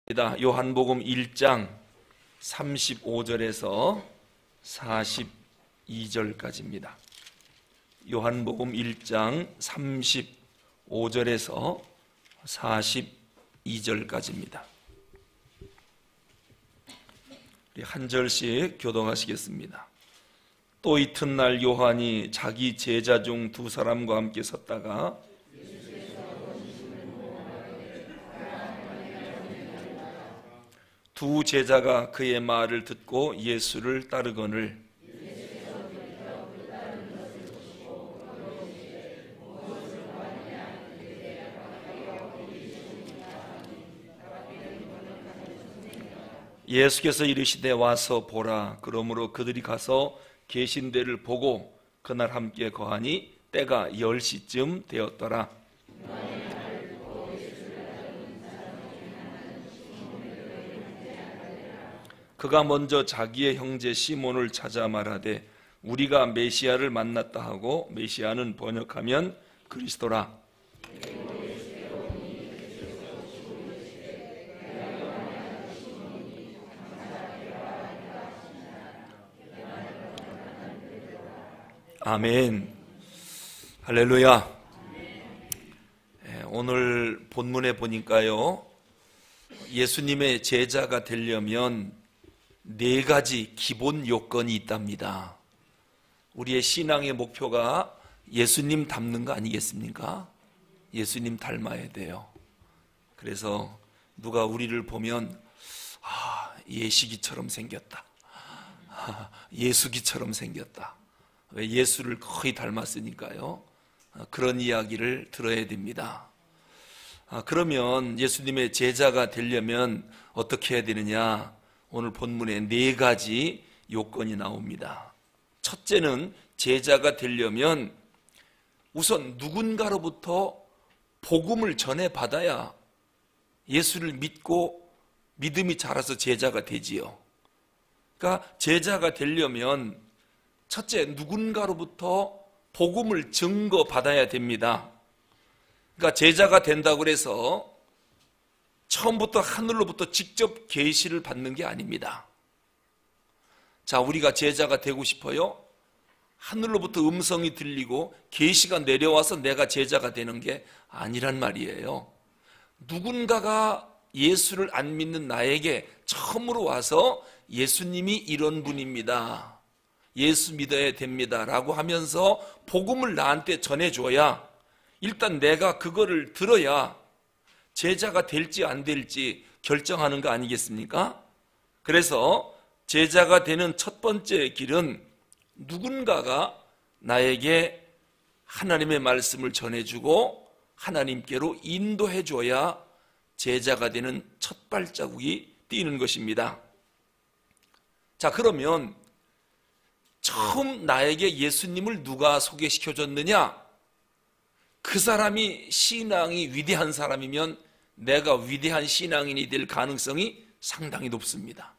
요한복음 1장 35절에서 42절까지입니다. 요한복음 1장 35절에서 42절까지입니다. 우리 한 절씩 교독하시겠습니다. 또 이튿날 요한이 자기 제자 중 두 사람과 함께 섰다가 두 제자가 그의 말을 듣고 예수를 따르거늘 예수께서 이르시되 와서 보라. 그러므로 그들이 가서 계신 데를 보고 그날 함께 거하니 때가 10시쯤 되었더라. 그가 먼저 자기의 형제 시몬을 찾아 말하되 우리가 메시아를 만났다 하고, 메시아는 번역하면 그리스도라. 아멘. 할렐루야. 오늘 본문에 보니까요, 예수님의 제자가 되려면 네 가지 기본 요건이 있답니다. 우리의 신앙의 목표가 예수님 닮는 거 아니겠습니까? 예수님 닮아야 돼요. 그래서 누가 우리를 보면 예시기처럼 생겼다, 예수기처럼 생겼다. 왜? 예수를 거의 닮았으니까요. 그런 이야기를 들어야 됩니다. 그러면 예수님의 제자가 되려면 어떻게 해야 되느냐? 오늘 본문에 네 가지 요건이 나옵니다. 첫째는 제자가 되려면 우선 누군가로부터 복음을 전해받아야 예수를 믿고 믿음이 자라서 제자가 되지요. 그러니까 제자가 되려면 첫째, 누군가로부터 복음을 증거받아야 됩니다. 그러니까 제자가 된다고 해서 처음부터 하늘로부터 직접 계시를 받는 게 아닙니다. 자, 우리가 제자가 되고 싶어요? 하늘로부터 음성이 들리고 계시가 내려와서 내가 제자가 되는 게 아니란 말이에요. 누군가가 예수를 안 믿는 나에게 처음으로 와서 예수님이 이런 분입니다, 예수 믿어야 됩니다 라고 하면서 복음을 나한테 전해줘야, 일단 내가 그거를 들어야 제자가 될지 안 될지 결정하는 거 아니겠습니까? 그래서 제자가 되는 첫 번째 길은 누군가가 나에게 하나님의 말씀을 전해주고 하나님께로 인도해줘야 제자가 되는 첫 발자국이 뛰는 것입니다. 자, 그러면 처음 나에게 예수님을 누가 소개시켜줬느냐? 그 사람이 신앙이 위대한 사람이면 내가 위대한 신앙인이 될 가능성이 상당히 높습니다.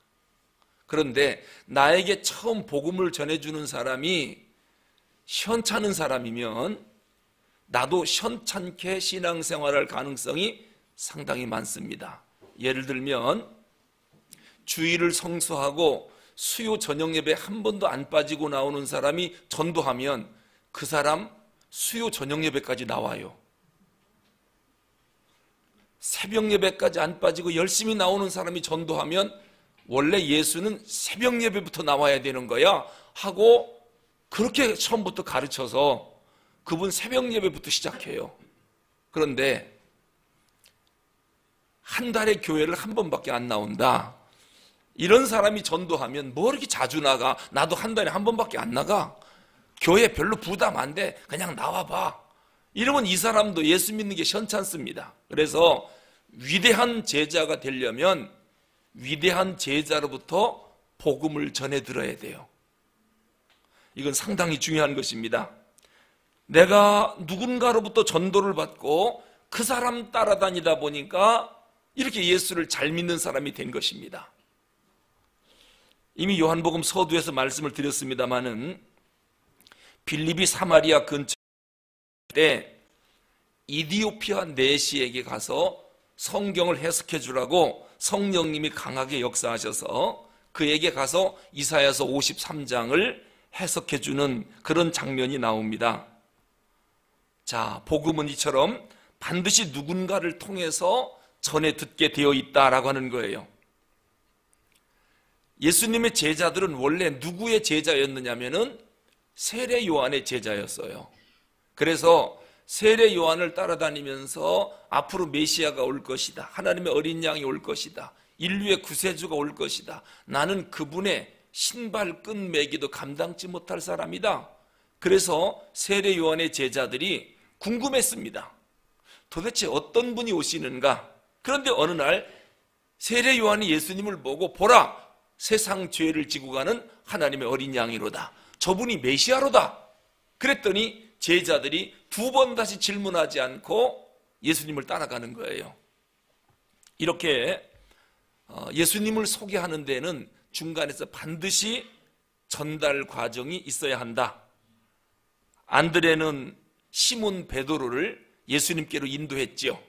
그런데 나에게 처음 복음을 전해주는 사람이 현찮은 사람이면 나도 현찮게 신앙생활할 가능성이 상당히 많습니다. 예를 들면 주일을 성수하고 수요 저녁 예배 한 번도 안 빠지고 나오는 사람이 전도하면 그 사람 수요 저녁 예배까지 나와요. 새벽 예배까지 안 빠지고 열심히 나오는 사람이 전도하면 원래 예수는 새벽 예배부터 나와야 되는 거야 하고 그렇게 처음부터 가르쳐서 그분 새벽 예배부터 시작해요. 그런데 한 달에 교회를 한 번밖에 안 나온다, 이런 사람이 전도하면 뭐 이렇게 자주 나가? 나도 한 달에 한 번밖에 안 나가, 교회 별로 부담 안 돼, 그냥 나와봐, 이러면 이 사람도 예수 믿는 게 현찮습니다. 그래서 위대한 제자가 되려면 위대한 제자로부터 복음을 전해 들어야 돼요. 이건 상당히 중요한 것입니다. 내가 누군가로부터 전도를 받고 그 사람 따라다니다 보니까 이렇게 예수를 잘 믿는 사람이 된 것입니다. 이미 요한복음 서두에서 말씀을 드렸습니다마는 빌립이 사마리아 근처에 이디오피아 내시에게 가서 성경을 해석해 주라고 성령님이 강하게 역사하셔서 그에게 가서 이사야서 53장을 해석해주는 그런 장면이 나옵니다. 자, 복음은 이처럼 반드시 누군가를 통해서 전해 듣게 되어 있다라고 하는 거예요. 예수님의 제자들은 원래 누구의 제자였느냐면은 세례 요한의 제자였어요. 그래서 세례 요한을 따라다니면서 앞으로 메시아가 올 것이다, 하나님의 어린 양이 올 것이다, 인류의 구세주가 올 것이다, 나는 그분의 신발끈 매기도 감당치 못할 사람이다. 그래서 세례 요한의 제자들이 궁금했습니다. 도대체 어떤 분이 오시는가? 그런데 어느 날 세례 요한이 예수님을 보고 보라, 세상 죄를 지고 가는 하나님의 어린 양이로다, 저분이 메시아로다. 그랬더니 제자들이 두 번 다시 질문하지 않고 예수님을 따라가는 거예요. 이렇게 예수님을 소개하는 데는 중간에서 반드시 전달 과정이 있어야 한다. 안드레는 시몬 베드로를 예수님께로 인도했지요.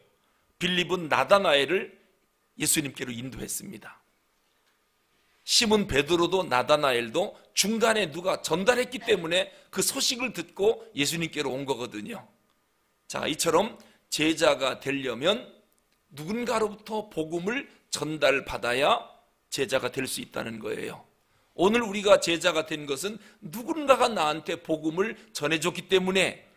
빌립은 나다나엘을 예수님께로 인도했습니다. 시몬 베드로도 나다나엘도 중간에 누가 전달했기 때문에 그 소식을 듣고 예수님께로 온 거거든요. 자, 이처럼 제자가 되려면 누군가로부터 복음을 전달받아야 제자가 될 수 있다는 거예요. 오늘 우리가 제자가 된 것은 누군가가 나한테 복음을 전해줬기 때문에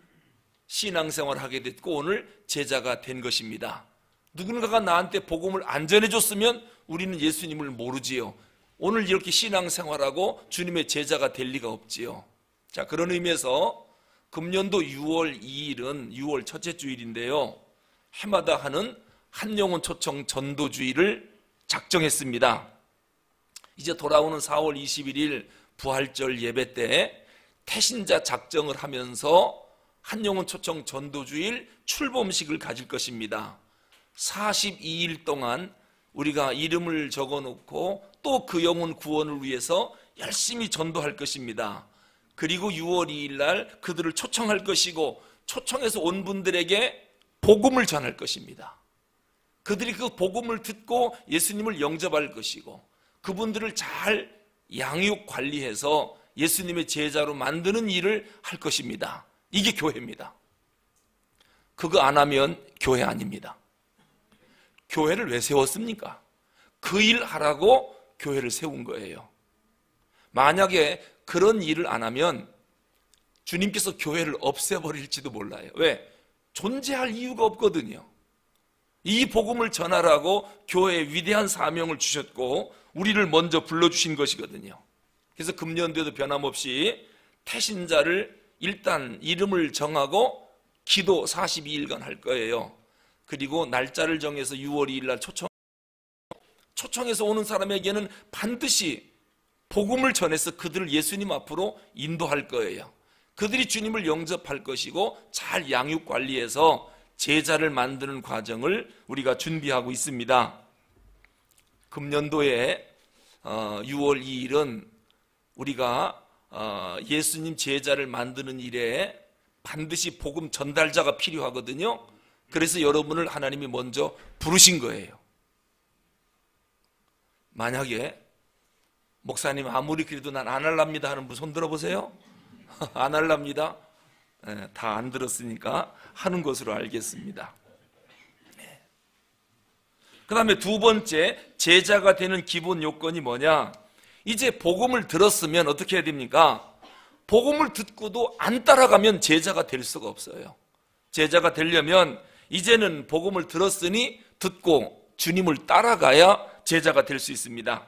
신앙생활을 하게 됐고 오늘 제자가 된 것입니다. 누군가가 나한테 복음을 안 전해줬으면 우리는 예수님을 모르지요. 오늘 이렇게 신앙생활하고 주님의 제자가 될 리가 없지요. 자, 그런 의미에서 금년도 6월 2일은 6월 첫째 주일인데요, 해마다 하는 한영혼 초청 전도주의를 작정했습니다. 이제 돌아오는 4월 21일 부활절 예배 때 태신자 작정을 하면서 한영혼 초청 전도주일 출범식을 가질 것입니다. 42일 동안 우리가 이름을 적어놓고 또 그 영혼 구원을 위해서 열심히 전도할 것입니다. 그리고 6월 2일 날 그들을 초청할 것이고 초청해서 온 분들에게 복음을 전할 것입니다. 그들이 그 복음을 듣고 예수님을 영접할 것이고 그분들을 잘 양육 관리해서 예수님의 제자로 만드는 일을 할 것입니다. 이게 교회입니다. 그거 안 하면 교회 아닙니다. 교회를 왜 세웠습니까? 그 일 하라고 교회를 세운 거예요. 만약에 그런 일을 안 하면 주님께서 교회를 없애버릴지도 몰라요. 왜? 존재할 이유가 없거든요. 이 복음을 전하라고 교회에 위대한 사명을 주셨고 우리를 먼저 불러주신 것이거든요. 그래서 금년도에도 변함없이 태신자를 일단 이름을 정하고 기도 42일간 할 거예요. 그리고 날짜를 정해서 6월 2일 날 초청해서 오는 사람에게는 반드시 복음을 전해서 그들을 예수님 앞으로 인도할 거예요. 그들이 주님을 영접할 것이고 잘 양육 관리해서 제자를 만드는 과정을 우리가 준비하고 있습니다. 금년도에 6월 2일은 우리가 예수님 제자를 만드는 일에 반드시 복음 전달자가 필요하거든요. 그래서 여러분을 하나님이 먼저 부르신 거예요. 만약에 목사님 아무리 그래도 난 안 할랍니다 하는 분 손 들어보세요. 안 할랍니다. 다 안 들었으니까 하는 것으로 알겠습니다. 그 다음에 두 번째, 제자가 되는 기본 요건이 뭐냐? 이제 복음을 들었으면 어떻게 해야 됩니까? 복음을 듣고도 안 따라가면 제자가 될 수가 없어요. 제자가 되려면 이제는 복음을 들었으니 듣고 주님을 따라가야 제자가 될 수 있습니다.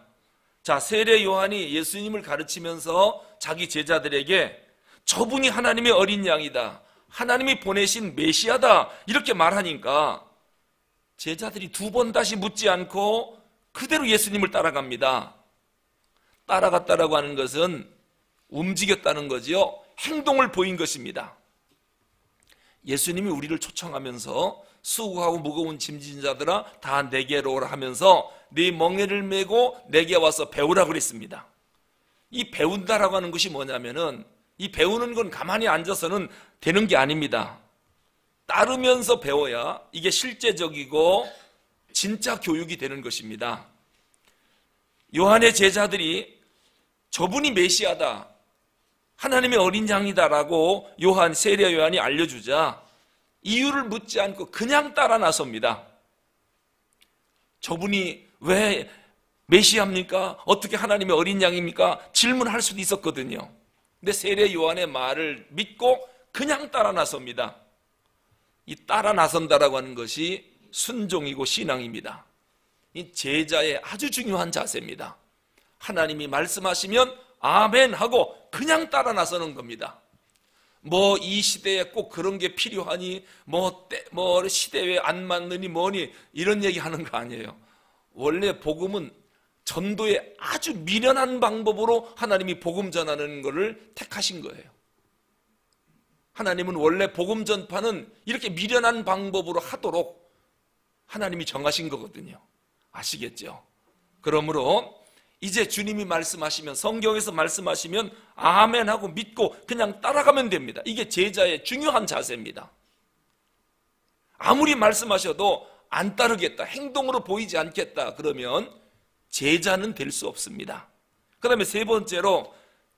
자, 세례 요한이 예수님을 가르치면서 자기 제자들에게 저분이 하나님의 어린 양이다, 하나님이 보내신 메시아다 이렇게 말하니까 제자들이 두 번 다시 묻지 않고 그대로 예수님을 따라갑니다. 따라갔다라고 하는 것은 움직였다는 거지요. 행동을 보인 것입니다. 예수님이 우리를 초청하면서 수고하고 무거운 짐진 자들아 다 내게로 오라 하면서 네 멍에를 메고 내게 와서 배우라 그랬습니다. 이 배운다라고 하는 것이 뭐냐면은 이 배우는 건 가만히 앉아서는 되는 게 아닙니다. 따르면서 배워야 이게 실제적이고 진짜 교육이 되는 것입니다. 요한의 제자들이 저분이 메시아다, 하나님의 어린 양이다라고 세례 요한이 알려주자 이유를 묻지 않고 그냥 따라 나섭니다. 저분이 왜 메시아입니까? 어떻게 하나님의 어린 양입니까? 질문할 수도 있었거든요. 근데 세례 요한의 말을 믿고 그냥 따라 나섭니다. 이 따라 나선다라고 하는 것이 순종이고 신앙입니다. 이 제자의 아주 중요한 자세입니다. 하나님이 말씀하시면 아멘 하고 그냥 따라 나서는 겁니다. 이 시대에 꼭 그런 게 필요하니, 시대에 안 맞느니 뭐니, 이런 얘기 하는 거 아니에요. 원래 복음은 전도의 아주 미련한 방법으로 하나님이 복음 전하는 것을 택하신 거예요. 하나님은 원래 복음 전파는 이렇게 미련한 방법으로 하도록 하나님이 정하신 거거든요. 아시겠죠? 그러므로 이제 주님이 말씀하시면, 성경에서 말씀하시면 아멘 하고 믿고 그냥 따라가면 됩니다. 이게 제자의 중요한 자세입니다. 아무리 말씀하셔도 안 따르겠다, 행동으로 보이지 않겠다, 그러면 제자는 될 수 없습니다. 그 다음에 세 번째로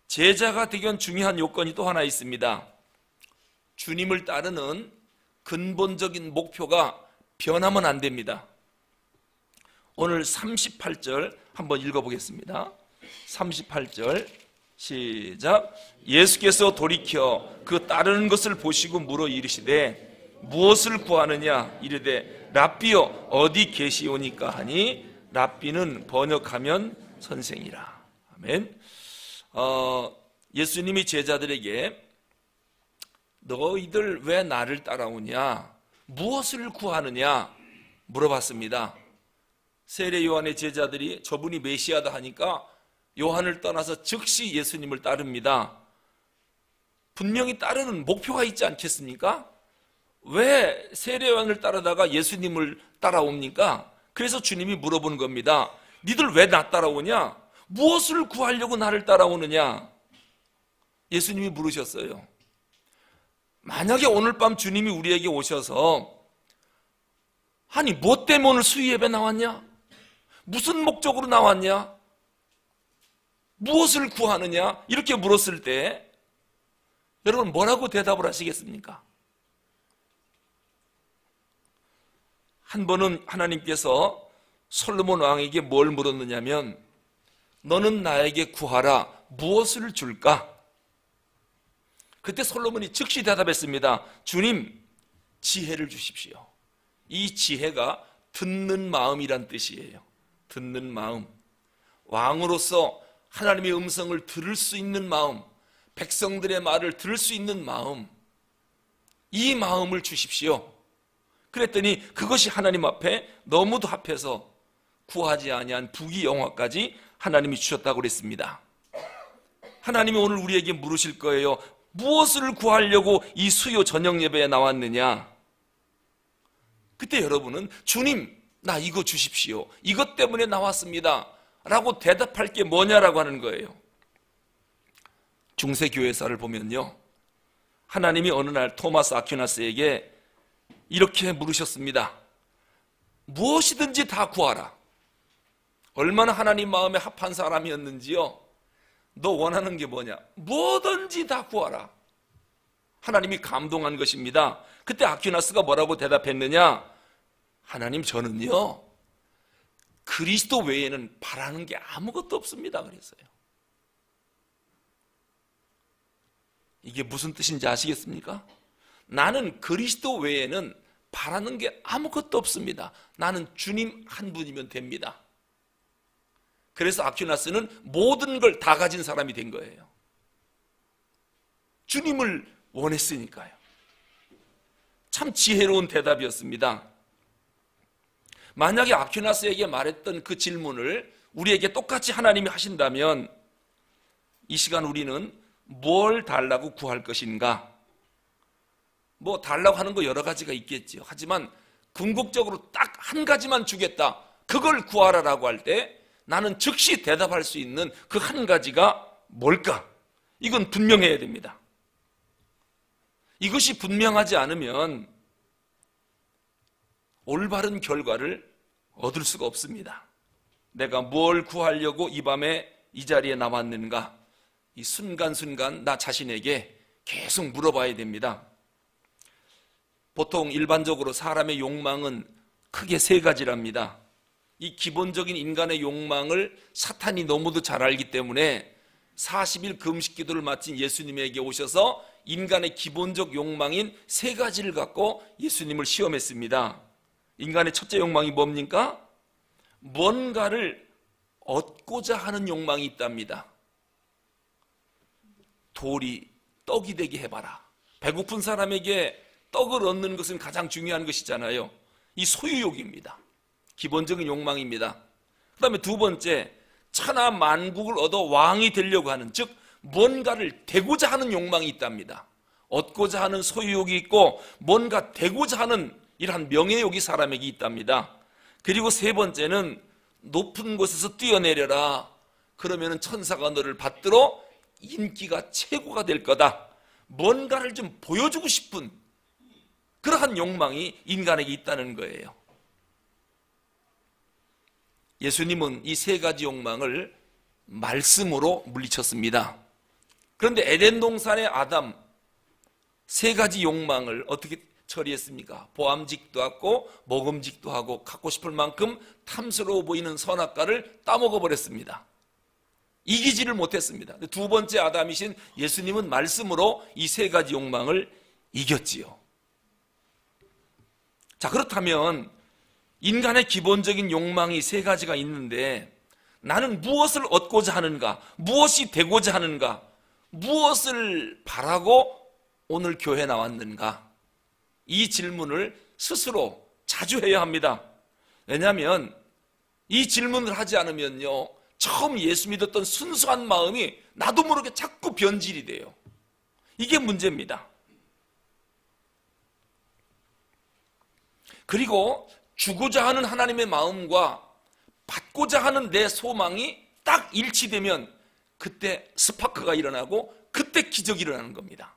제자가 되기 위한 중요한 요건이 또 하나 있습니다. 주님을 따르는 근본적인 목표가 변하면 안 됩니다. 오늘 38절 한번 읽어보겠습니다. 38절 시작. 예수께서 돌이켜 그 따르는 것을 보시고 물어 이르시되 무엇을 구하느냐? 이르되 랍비여 어디 계시오니까 하니, 랍비는 번역하면 선생이라. 아멘. 예수님이 제자들에게 너희들 왜 나를 따라오냐? 무엇을 구하느냐? 물어봤습니다. 세례 요한의 제자들이 저분이 메시아다 하니까 요한을 떠나서 즉시 예수님을 따릅니다. 분명히 따르는 목표가 있지 않겠습니까? 왜 세례 요한을 따르다가 예수님을 따라옵니까? 그래서 주님이 물어본 겁니다. 니들 왜 나 따라오냐? 무엇을 구하려고 나를 따라오느냐? 예수님이 물으셨어요. 만약에 오늘 밤 주님이 우리에게 오셔서 아니 뭐 때문에 오늘 수요 예배 나왔냐? 무슨 목적으로 나왔냐? 무엇을 구하느냐? 이렇게 물었을 때 여러분 뭐라고 대답을 하시겠습니까? 한 번은 하나님께서 솔로몬 왕에게 뭘 물었느냐면 너는 나에게 구하라, 무엇을 줄까? 그때 솔로몬이 즉시 대답했습니다. 주님, 지혜를 주십시오. 이 지혜가 듣는 마음이란 뜻이에요. 듣는 마음. 왕으로서 하나님의 음성을 들을 수 있는 마음, 백성들의 말을 들을 수 있는 마음, 이 마음을 주십시오. 그랬더니 그것이 하나님 앞에 너무도 합해서 구하지 아니한 부귀영화까지 하나님이 주셨다고 그랬습니다. 하나님이 오늘 우리에게 물으실 거예요. 무엇을 구하려고 이 수요 저녁 예배에 나왔느냐? 그때 여러분은 주님, 나 이거 주십시오, 이것 때문에 나왔습니다 라고 대답할 게 뭐냐라고 하는 거예요. 중세교회사를 보면요, 하나님이 어느 날 토마스 아퀴나스에게 이렇게 물으셨습니다. 무엇이든지 다 구하라. 얼마나 하나님 마음에 합한 사람이었는지요. 너 원하는 게 뭐냐? 뭐든지 다 구하라. 하나님이 감동한 것입니다. 그때 아퀴나스가 뭐라고 대답했느냐? 하나님, 저는요 그리스도 외에는 바라는 게 아무것도 없습니다 그랬어요. 이게 무슨 뜻인지 아시겠습니까? 나는 그리스도 외에는 바라는 게 아무것도 없습니다. 나는 주님 한 분이면 됩니다. 그래서 아퀴나스는 모든 걸 다 가진 사람이 된 거예요. 주님을 원했으니까요. 참 지혜로운 대답이었습니다. 만약에 아퀴나스에게 말했던 그 질문을 우리에게 똑같이 하나님이 하신다면 이 시간 우리는 뭘 달라고 구할 것인가? 뭐 달라고 하는 거 여러 가지가 있겠죠. 하지만 궁극적으로 딱 한 가지만 주겠다, 그걸 구하라라고 할 때 나는 즉시 대답할 수 있는 그 한 가지가 뭘까? 이건 분명해야 됩니다. 이것이 분명하지 않으면 올바른 결과를 얻을 수가 없습니다. 내가 뭘 구하려고 이 밤에 이 자리에 남았는가? 이 순간순간 나 자신에게 계속 물어봐야 됩니다. 보통 일반적으로 사람의 욕망은 크게 세 가지랍니다. 이 기본적인 인간의 욕망을 사탄이 너무도 잘 알기 때문에 40일 금식 기도를 마친 예수님에게 오셔서 인간의 기본적 욕망인 세 가지를 갖고 예수님을 시험했습니다. 인간의 첫째 욕망이 뭡니까? 뭔가를 얻고자 하는 욕망이 있답니다. 돌이 떡이 되게 해봐라. 배고픈 사람에게 떡을 얻는 것은 가장 중요한 것이잖아요. 이 소유욕입니다. 기본적인 욕망입니다. 그 다음에 두 번째, 천하 만국을 얻어 왕이 되려고 하는, 즉 뭔가를 되고자 하는 욕망이 있답니다. 얻고자 하는 소유욕이 있고 뭔가 되고자 하는 이러한 명예욕이 사람에게 있답니다. 그리고 세 번째는 높은 곳에서 뛰어내려라. 그러면 천사가 너를 받들어 인기가 최고가 될 거다. 뭔가를 좀 보여주고 싶은 그러한 욕망이 인간에게 있다는 거예요. 예수님은 이 세 가지 욕망을 말씀으로 물리쳤습니다. 그런데 에덴 동산의 아담, 세 가지 욕망을 어떻게 처리했습니까? 보암직도 하고 먹음직도 하고 갖고 싶을 만큼 탐스러워 보이는 선악과를 따먹어 버렸습니다. 이기지를 못했습니다. 두 번째 아담이신 예수님은 말씀으로 이 세 가지 욕망을 이겼지요. 자, 그렇다면 인간의 기본적인 욕망이 세 가지가 있는데 나는 무엇을 얻고자 하는가? 무엇이 되고자 하는가? 무엇을 바라고 오늘 교회에 나왔는가? 이 질문을 스스로 자주 해야 합니다. 왜냐하면 이 질문을 하지 않으면요, 처음 예수 믿었던 순수한 마음이 나도 모르게 자꾸 변질이 돼요. 이게 문제입니다. 그리고 주고자 하는 하나님의 마음과 받고자 하는 내 소망이 딱 일치되면 그때 스파크가 일어나고 그때 기적이 일어나는 겁니다.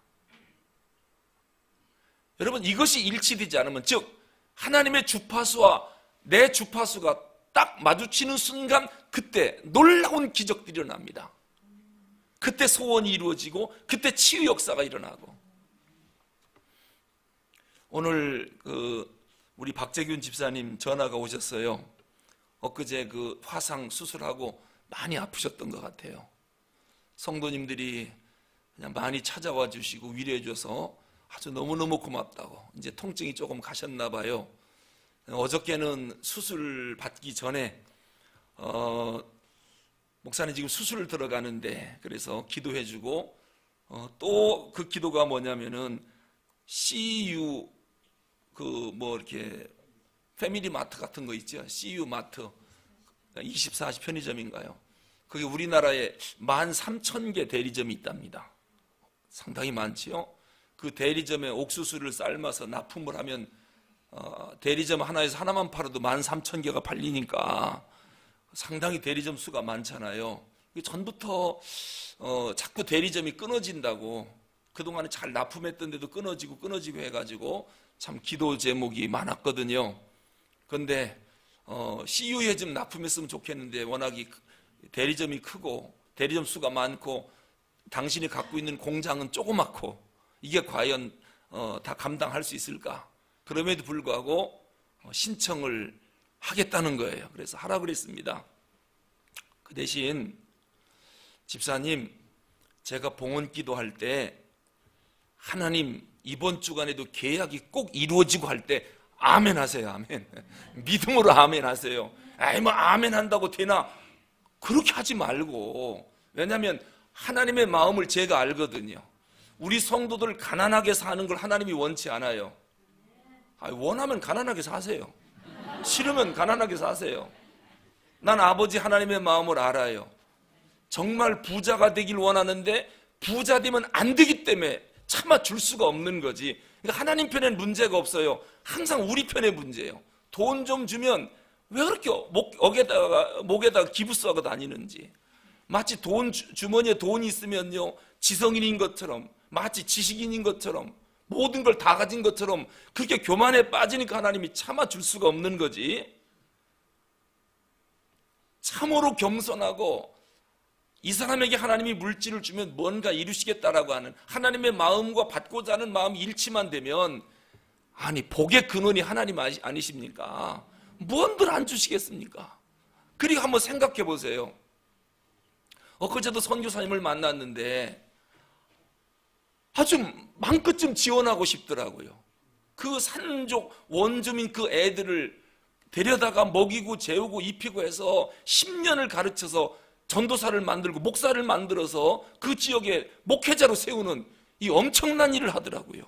여러분, 이것이 일치되지 않으면, 즉 하나님의 주파수와 내 주파수가 딱 마주치는 순간 그때 놀라운 기적들이 일어납니다. 그때 소원이 이루어지고 그때 치유 역사가 일어나고. 오늘 우리 박재균 집사님 전화가 오셨어요. 엊그제 화상 수술하고 많이 아프셨던 것 같아요. 성도님들이 그냥 많이 찾아와 주시고 위로해 줘서 아주 너무너무 고맙다고. 이제 통증이 조금 가셨나 봐요. 어저께는 수술 받기 전에 목사님 지금 수술 들어가는데, 그래서 기도해 주고 또 그 기도가 뭐냐면은 CU 이렇게 패밀리 마트 같은 거 있죠. CU 마트 24시 편의점인가요? 그게 우리나라에 13,000개 대리점이 있답니다. 상당히 많지요. 그 대리점에 옥수수를 삶아서 납품을 하면 대리점 하나에서 하나만 팔아도 13,000개가 팔리니까 상당히 대리점 수가 많잖아요. 전부터 자꾸 대리점이 끊어진다고, 그동안에 잘 납품했던 데도 끊어지고 해가지고 참 기도 제목이 많았거든요. 그런데 CU에 좀 납품했으면 좋겠는데 워낙 대리점이 크고 대리점 수가 많고 당신이 갖고 있는 공장은 조그맣고 이게 과연 다 감당할 수 있을까? 그럼에도 불구하고 신청을 하겠다는 거예요. 그래서 하라 그랬습니다. 그 대신 집사님, 제가 봉헌 기도할 때 하나님 이번 주간에도 계약이 꼭 이루어지고 할 때 아멘 하세요. 아멘. 믿음으로 아멘 하세요. 아이 뭐 아멘 한다고 되나? 그렇게 하지 말고. 왜냐하면 하나님의 마음을 제가 알거든요. 우리 성도들 가난하게 사는 걸 하나님이 원치 않아요. 원하면 가난하게 사세요. 싫으면 가난하게 사세요. 난 아버지 하나님의 마음을 알아요. 정말 부자가 되길 원하는데 부자 되면 안 되기 때문에 차마 줄 수가 없는 거지. 그러니까 하나님 편에는 문제가 없어요. 항상 우리 편의 문제예요. 돈 좀 주면 왜 그렇게 목에다가 기부수하고 다니는지. 마치 주머니에 돈이 있으면요, 지성인인 것처럼, 마치 지식인인 것처럼, 모든 걸 다 가진 것처럼 그렇게 교만에 빠지니까 하나님이 참아 줄 수가 없는 거지. 참으로 겸손하고 이 사람에게 하나님이 물질을 주면 뭔가 이루시겠다라고 하는 하나님의 마음과 받고자 하는 마음이 일치만 되면, 아니 복의 근원이 하나님 아니십니까? 뭔들 안 주시겠습니까? 그리고 한번 생각해 보세요. 엊그제도 선교사님을 만났는데 아주 마음껏 지원하고 싶더라고요. 그 산족 원주민 그 애들을 데려다가 먹이고 재우고 입히고 해서 10년을 가르쳐서 전도사를 만들고 목사를 만들어서 그 지역에 목회자로 세우는 이 엄청난 일을 하더라고요.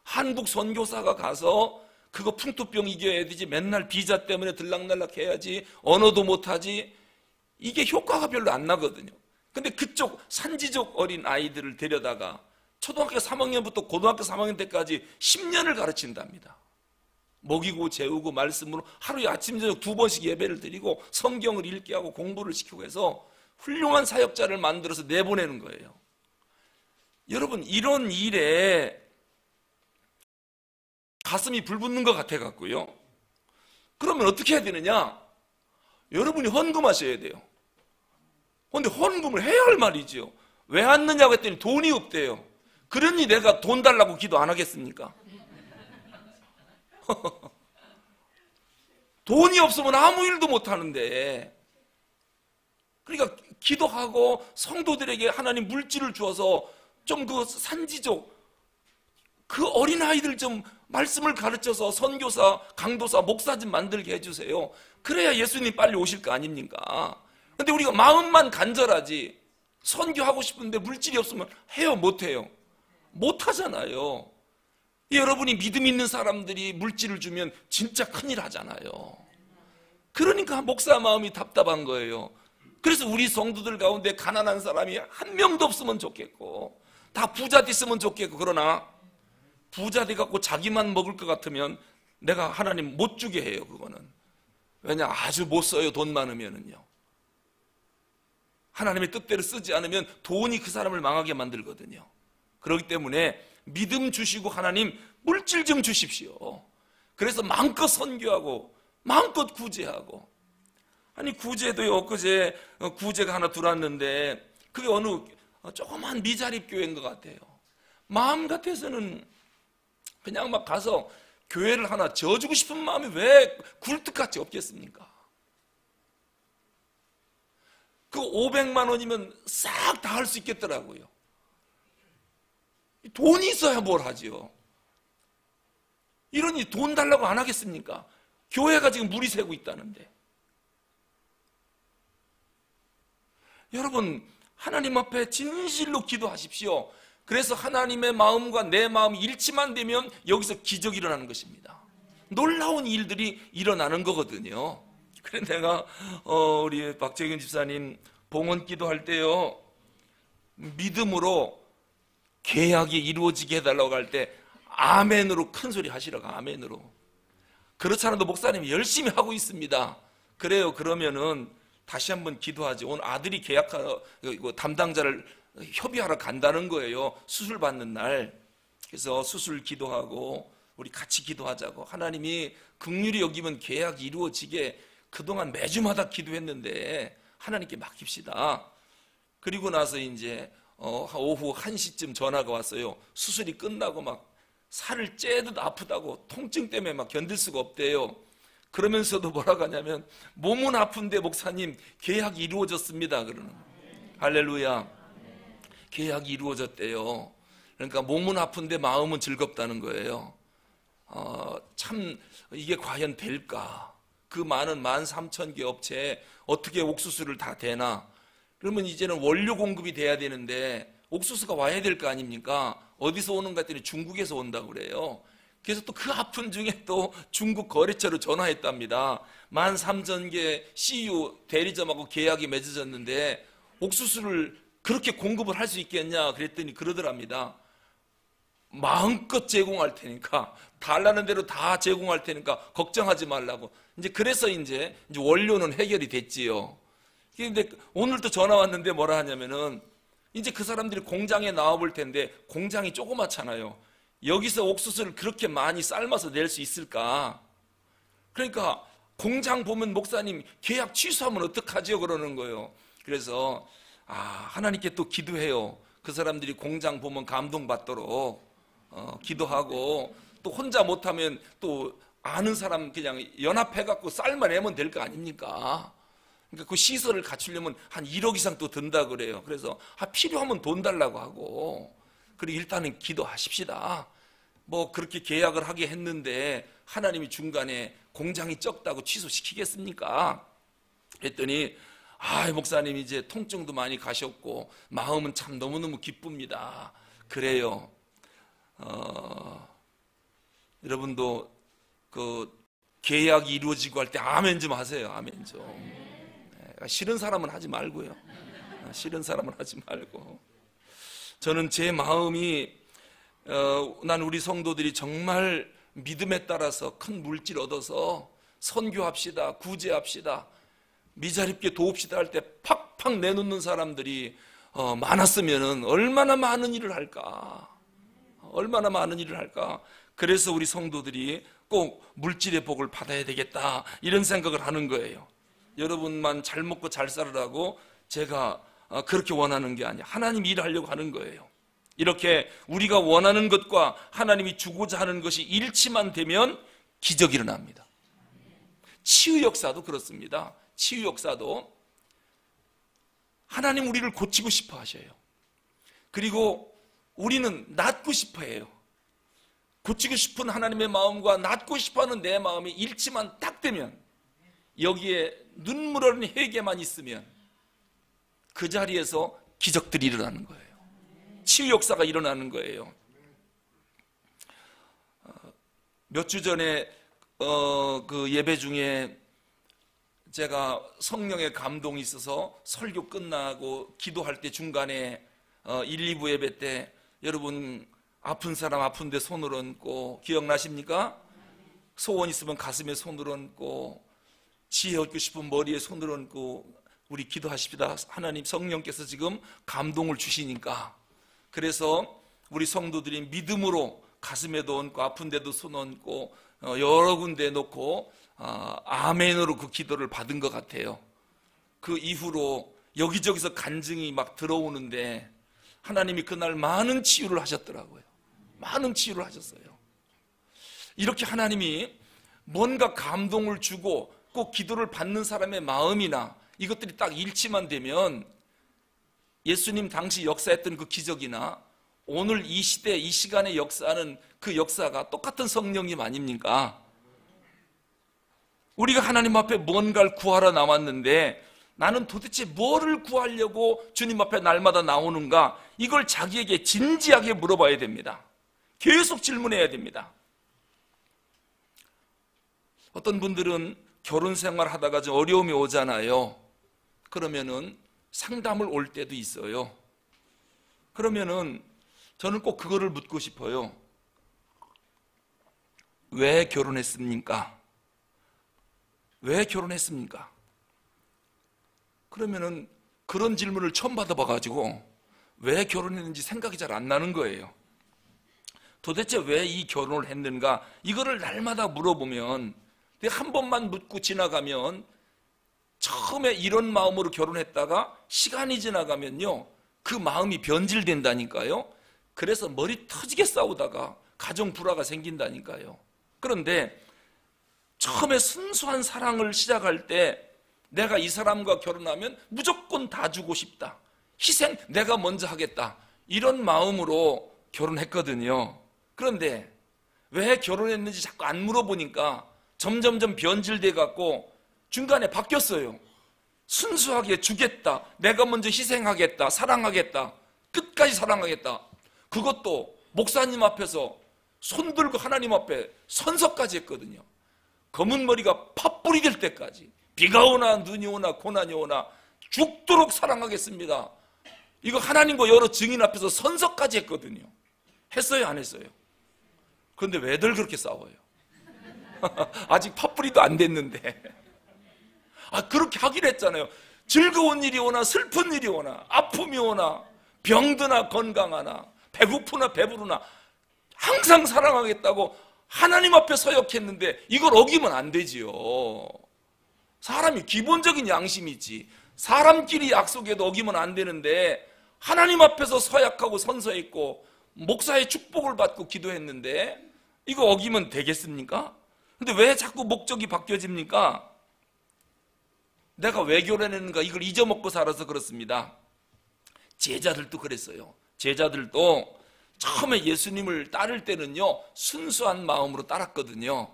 한국 선교사가 가서 그거 풍토병 이겨야 되지, 맨날 비자 때문에 들락날락 해야지, 언어도 못하지, 이게 효과가 별로 안 나거든요. 근데 그쪽 산지족 어린 아이들을 데려다가 초등학교 3학년부터 고등학교 3학년 때까지 10년을 가르친답니다. 먹이고 재우고 말씀으로 하루에 아침 저녁 2번씩 예배를 드리고 성경을 읽게 하고 공부를 시키고 해서 훌륭한 사역자를 만들어서 내보내는 거예요. 여러분, 이런 일에 가슴이 불붙는 것 같아 갖고요. 그러면 어떻게 해야 되느냐? 여러분이 헌금하셔야 돼요. 그런데 헌금을 해야 할 말이죠. 왜 안 넣냐고 했더니 돈이 없대요. 그러니 내가 돈 달라고 기도 안 하겠습니까? 돈이 없으면 아무 일도 못 하는데, 그러니까 기도하고 성도들에게 하나님 물질을 주어서 좀 그 산지족 그 어린아이들 좀 말씀을 가르쳐서 선교사, 강도사, 목사 좀 만들게 해주세요. 그래야 예수님 빨리 오실 거 아닙니까? 근데 우리가 마음만 간절하지 선교하고 싶은데 물질이 없으면 해요, 못해요? 못하잖아요. 여러분이 믿음 있는 사람들이 물질을 주면 진짜 큰일 하잖아요. 그러니까 목사 마음이 답답한 거예요. 그래서 우리 성도들 가운데 가난한 사람이 한 명도 없으면 좋겠고 다 부자 됐으면 좋겠고, 그러나 부자 돼갖고 자기만 먹을 것 같으면 내가 하나님 못 주게 해요. 그거는 왜냐, 아주 못 써요. 돈 많으면은요, 하나님의 뜻대로 쓰지 않으면 돈이 그 사람을 망하게 만들거든요. 그렇기 때문에 믿음 주시고 하나님 물질 좀 주십시오. 그래서 마음껏 선교하고 마음껏 구제하고. 아니 구제도요, 엊그제 구제가 하나 들어왔는데 그게 어느 조그만 미자립 교회인 것 같아요. 마음 같아서는 그냥 막 가서 교회를 하나 지어주고 싶은 마음이 왜 굴뚝같이 없겠습니까? 그 500만 원이면 싹 다 할 수 있겠더라고요. 돈이 있어야 뭘 하지요. 이러니 돈 달라고 안 하겠습니까? 교회가 지금 물이 새고 있다는데. 여러분, 하나님 앞에 진실로 기도하십시오. 그래서 하나님의 마음과 내 마음이 일치만 되면 여기서 기적이 일어나는 것입니다. 놀라운 일들이 일어나는 거거든요. 그래 내가 우리 박재균 집사님 봉헌 기도할 때요, 믿음으로 계약이 이루어지게 해달라고 할 때 아멘으로 큰 소리 하시라고. 아멘으로. 그렇지 않아도 목사님이 열심히 하고 있습니다. 그래요. 그러면은 다시 한번 기도하지. 오늘 아들이 계약하러 담당자를 협의하러 간다는 거예요. 수술 받는 날. 그래서 수술 기도하고 우리 같이 기도하자고. 하나님이 긍휼히 여기면 계약이 이루어지게 그동안 매주마다 기도했는데 하나님께 맡깁시다. 그리고 나서 이제 오후 1시쯤 전화가 왔어요. 수술이 끝나고 막 살을 째듯 아프다고, 통증 때문에 막 견딜 수가 없대요. 그러면서도 뭐라고 하냐면 몸은 아픈데 목사님 계약이 이루어졌습니다 그러는 거예요. 할렐루야. 계약이 이루어졌대요. 그러니까 몸은 아픈데 마음은 즐겁다는 거예요. 참 이게 과연 될까? 그 많은 13,000개 업체에 어떻게 옥수수를 다 대나? 그러면 이제는 원료 공급이 돼야 되는데 옥수수가 와야 될 거 아닙니까? 어디서 오는가 했더니 중국에서 온다고 그래요. 그래서 또 그 아픈 중에 또 중국 거래처로 전화했답니다. 13,000개 CU 대리점하고 계약이 맺어졌는데 옥수수를 그렇게 공급을 할 수 있겠냐 그랬더니 그러더랍니다. 마음껏 제공할 테니까, 달라는 대로 다 제공할 테니까 걱정하지 말라고. 이제 그래서 이제 원료는 해결이 됐지요. 근데 오늘 또 전화 왔는데 뭐라 하냐면은 이제 그 사람들이 공장에 나와볼 텐데 공장이 조그맣잖아요. 여기서 옥수수를 그렇게 많이 삶아서 낼 수 있을까? 그러니까 공장 보면 목사님 계약 취소하면 어떡하죠? 그러는 거예요. 그래서 하나님께 또 기도해요. 그 사람들이 공장 보면 감동받도록 기도하고, 또 혼자 못하면 또 아는 사람 그냥 연합해갖고 쌀만 내면 될 거 아닙니까? 그러니까 그 시설을 갖추려면 한 1억 이상 또 든다 그래요. 그래서 필요하면 돈 달라고 하고, 그리고 일단은 기도하십시다. 뭐 그렇게 계약을 하게 했는데 하나님이 중간에 공장이 적다고 취소시키겠습니까? 했더니 목사님 이제 통증도 많이 가셨고 마음은 참 너무너무 기쁩니다. 그래요. 여러분도 그 계약이 이루어지고 할 때 아멘 좀 하세요. 아멘 좀. 싫은 사람은 하지 말고요. 싫은 사람은 하지 말고. 저는 제 마음이 난 우리 성도들이 정말 믿음에 따라서 큰 물질 얻어서 선교합시다, 구제합시다, 미자립게 도웁시다 할 때 팍팍 내놓는 사람들이 많았으면 얼마나 많은 일을 할까. 얼마나 많은 일을 할까. 그래서 우리 성도들이 꼭 물질의 복을 받아야 되겠다, 이런 생각을 하는 거예요. 여러분만 잘 먹고 잘 살으라고 제가 그렇게 원하는 게 아니야. 하나님 일하려고 하는 거예요. 이렇게 우리가 원하는 것과 하나님이 주고자 하는 것이 일치만 되면 기적이 일어납니다. 치유 역사도 그렇습니다. 치유 역사도 하나님 우리를 고치고 싶어 하셔요. 그리고 우리는 낫고 싶어 해요. 고치고 싶은 하나님의 마음과 낫고 싶어하는 내 마음이 일치만 딱 되면, 여기에 눈물 흘리는 회개만 있으면 그 자리에서 기적들이 일어나는 거예요. 치유 역사가 일어나는 거예요. 몇 주 전에 그 예배 중에 제가 성령의 감동이 있어서 설교 끝나고 기도할 때 중간에 1, 2부 예배 때 여러분 아픈 사람 아픈데 손을 얹고, 기억나십니까? 소원 있으면 가슴에 손을 얹고, 지혜 얻고 싶은 머리에 손을 얹고 우리 기도하십시다. 하나님 성령께서 지금 감동을 주시니까. 그래서 우리 성도들이 믿음으로 가슴에도 얹고 아픈 데도 손 얹고 여러 군데 놓고 아멘으로 그 기도를 받은 것 같아요. 그 이후로 여기저기서 간증이 막 들어오는데 하나님이 그날 많은 치유를 하셨더라고요. 많은 치유를 하셨어요. 이렇게 하나님이 뭔가 감동을 주고 꼭 기도를 받는 사람의 마음이나 이것들이 딱 일치만 되면 예수님 당시 역사했던 그 기적이나 오늘 이 시대 이 시간에 역사하는 그 역사가 똑같은 성령님 아닙니까? 우리가 하나님 앞에 뭔가를 구하러 나왔는데 나는 도대체 뭐를 구하려고 주님 앞에 날마다 나오는가? 이걸 자기에게 진지하게 물어봐야 됩니다. 계속 질문해야 됩니다. 어떤 분들은 결혼 생활 하다가 좀 어려움이 오잖아요. 그러면은 상담을 올 때도 있어요. 그러면은 저는 꼭 그거를 묻고 싶어요. 왜 결혼했습니까? 왜 결혼했습니까? 그러면은 그런 질문을 처음 받아봐가지고 왜 결혼했는지 생각이 잘 안 나는 거예요. 도대체 왜 이 결혼을 했는가? 이거를 날마다 물어보면, 한 번만 묻고 지나가면, 처음에 이런 마음으로 결혼했다가 시간이 지나가면요, 그 마음이 변질된다니까요. 그래서 머리 터지게 싸우다가 가정 불화가 생긴다니까요. 그런데 처음에 순수한 사랑을 시작할 때 내가 이 사람과 결혼하면 무조건 다 주고 싶다, 희생 내가 먼저 하겠다, 이런 마음으로 결혼했거든요. 그런데 왜 결혼했는지 자꾸 안 물어보니까 점점점 변질돼 갖고 중간에 바뀌었어요. 순수하게 주겠다, 내가 먼저 희생하겠다, 사랑하겠다, 끝까지 사랑하겠다. 그것도 목사님 앞에서 손들고 하나님 앞에 선서까지 했거든요. 검은 머리가 팥불이 될 때까지, 비가 오나 눈이 오나 고난이 오나 죽도록 사랑하겠습니다, 이거 하나님과 여러 증인 앞에서 선서까지 했거든요. 했어요, 안 했어요? 그런데 왜들 그렇게 싸워요? 아직 팥불이도 안 됐는데. 그렇게 하기로 했잖아요. 즐거운 일이 오나 슬픈 일이 오나 아픔이 오나 병드나 건강하나 배고프나 배부르나 항상 사랑하겠다고 하나님 앞에 서약했는데 이걸 어기면 안 되지요. 사람이 기본적인 양심이 있지. 사람끼리 약속에도 어기면 안 되는데 하나님 앞에서 서약하고 선서했고 목사의 축복을 받고 기도했는데 이거 어기면 되겠습니까? 근데 왜 자꾸 목적이 바뀌어집니까? 내가 왜 결혼했는가 이걸 잊어먹고 살아서 그렇습니다. 제자들도 그랬어요. 제자들도 처음에 예수님을 따를 때는요 순수한 마음으로 따랐거든요.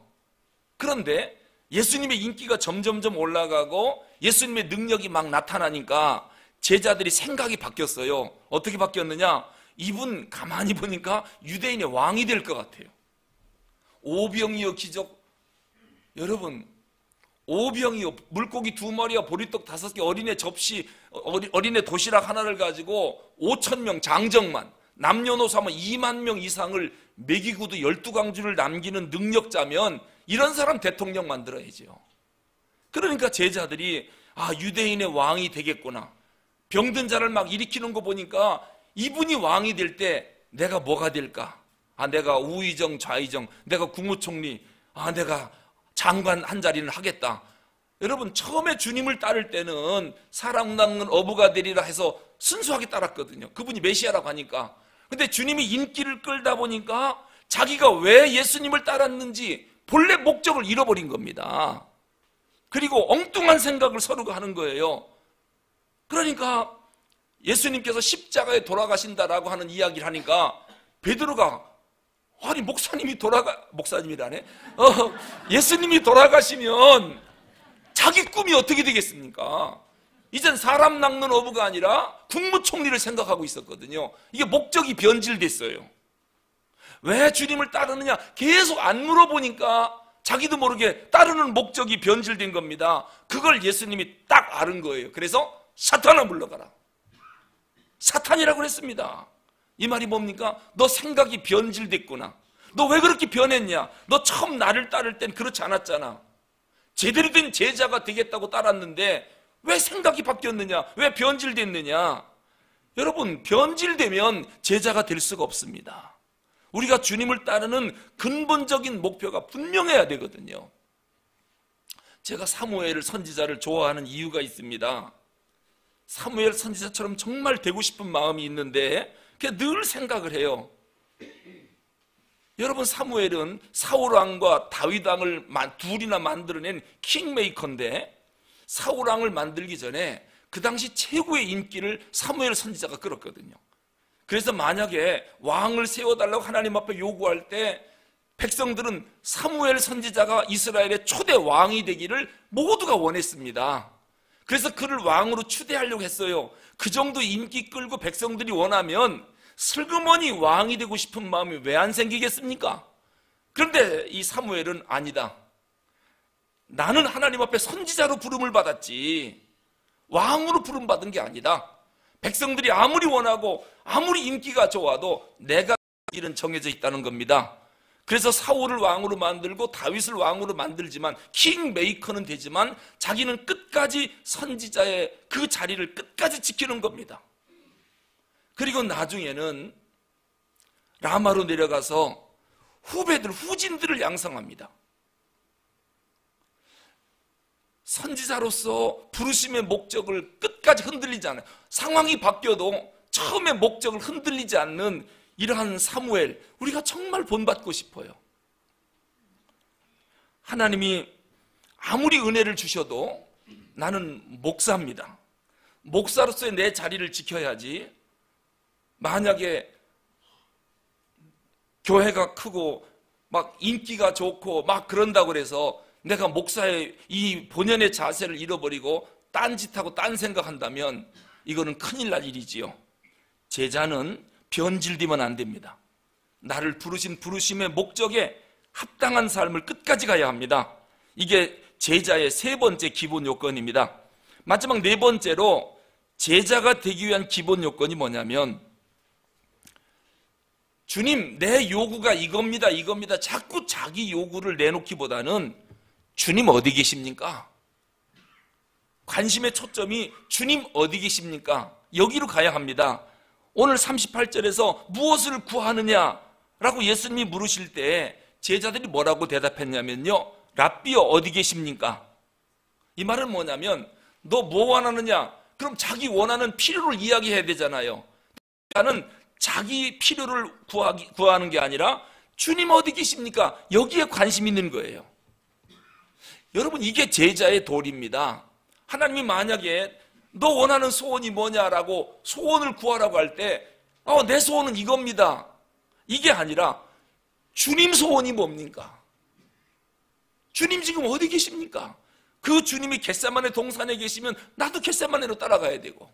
그런데 예수님의 인기가 점점점 올라가고 예수님의 능력이 막 나타나니까 제자들이 생각이 바뀌었어요. 어떻게 바뀌었느냐? 이분 가만히 보니까 유대인의 왕이 될 것 같아요. 오병이어 기적. 여러분, 오병이어 물고기 2마리와 보리떡 5개, 어린애 접시, 어린애 도시락 하나를 가지고 5,000명 장정만, 남녀노소 하면 2만 명 이상을 먹이고도 12강주를 남기는 능력자면 이런 사람 대통령 만들어야죠. 그러니까 제자들이 유대인의 왕이 되겠구나. 병든 자를 막 일으키는 거 보니까 이분이 왕이 될 때 내가 뭐가 될까? 내가 우의정 좌의정, 내가 국무총리, 내가 장관 한 자리는 하겠다. 여러분, 처음에 주님을 따를 때는 사랑 낚는 어부가 되리라 해서 순수하게 따랐거든요. 그분이 메시아라고 하니까. 근데 주님이 인기를 끌다 보니까 자기가 왜 예수님을 따랐는지 본래 목적을 잃어버린 겁니다. 그리고 엉뚱한 생각을 서로가 하는 거예요. 그러니까 예수님께서 십자가에 돌아가신다라고 하는 이야기를 하니까 베드로가 목사님이라네? 예수님이 돌아가시면 자기 꿈이 어떻게 되겠습니까? 이젠 사람 낚는 어부가 아니라 국무총리를 생각하고 있었거든요. 이게 목적이 변질됐어요. 왜 주님을 따르느냐 계속 안 물어보니까 자기도 모르게 따르는 목적이 변질된 겁니다. 그걸 예수님이 딱 아는 거예요. 그래서 사탄아 물러가라. 사탄이라고 그랬습니다. 이 말이 뭡니까? 너 생각이 변질됐구나. 너 왜 그렇게 변했냐? 너 처음 나를 따를 땐 그렇지 않았잖아. 제대로 된 제자가 되겠다고 따랐는데 왜 생각이 바뀌었느냐? 왜 변질됐느냐? 여러분, 변질되면 제자가 될 수가 없습니다. 우리가 주님을 따르는 근본적인 목표가 분명해야 되거든요. 제가 사무엘 선지자를 좋아하는 이유가 있습니다. 사무엘 선지자처럼 정말 되고 싶은 마음이 있는데 늘 생각을 해요. 여러분, 사무엘은 사울왕과 다윗왕을 둘이나 만들어낸 킹메이커인데 사울왕을 만들기 전에 그 당시 최고의 인기를 사무엘 선지자가 끌었거든요. 그래서 만약에 왕을 세워달라고 하나님 앞에 요구할 때 백성들은 사무엘 선지자가 이스라엘의 초대 왕이 되기를 모두가 원했습니다. 그래서 그를 왕으로 추대하려고 했어요. 그 정도 인기 끌고 백성들이 원하면 슬그머니 왕이 되고 싶은 마음이 왜 안 생기겠습니까? 그런데 이 사무엘은 아니다. 나는 하나님 앞에 선지자로 부름을 받았지 왕으로 부름받은 게 아니다. 백성들이 아무리 원하고 아무리 인기가 좋아도 내가 길은 정해져 있다는 겁니다. 그래서 사울을 왕으로 만들고 다윗을 왕으로 만들지만 킹메이커는 되지만 자기는 끝까지 선지자의 그 자리를 끝까지 지키는 겁니다. 그리고 나중에는 라마로 내려가서 후진들을 양성합니다. 선지자로서 부르심의 목적을 끝까지 흔들리지 않아요. 상황이 바뀌어도 처음의 목적을 흔들리지 않는 이러한 사무엘, 우리가 정말 본받고 싶어요. 하나님이 아무리 은혜를 주셔도 나는 목사입니다. 목사로서의 내 자리를 지켜야지. 만약에 교회가 크고 막 인기가 좋고 막 그런다고 해서 내가 목사의 이 본연의 자세를 잃어버리고 딴짓하고 딴 생각한다면 이거는 큰일 날 일이지요. 제자는 변질되면 안 됩니다. 나를 부르신 부르심의 목적에 합당한 삶을 끝까지 가야 합니다. 이게 제자의 세 번째 기본 요건입니다. 마지막 네 번째로 제자가 되기 위한 기본 요건이 뭐냐면 주님, 내 요구가 이겁니다. 자꾸 자기 요구를 내놓기보다는 주님 어디 계십니까? 관심의 초점이 주님 어디 계십니까? 여기로 가야 합니다. 오늘 38절에서 무엇을 구하느냐라고 예수님이 물으실 때 제자들이 뭐라고 대답했냐면요, 랍비여 어디 계십니까? 이 말은 뭐냐면 너 뭐 원하느냐? 그럼 자기 원하는 필요를 이야기해야 되잖아요. 나는 자기 필요를 구하는 게 아니라 주님 어디 계십니까? 여기에 관심 있는 거예요. 여러분, 이게 제자의 도리입니다. 하나님이 만약에 너 원하는 소원이 뭐냐라고 소원을 구하라고 할 때 내 소원은 이겁니다. 이게 아니라 주님 소원이 뭡니까? 주님 지금 어디 계십니까? 그 주님이 겟세마네 동산에 계시면 나도 겟세마네로 따라가야 되고,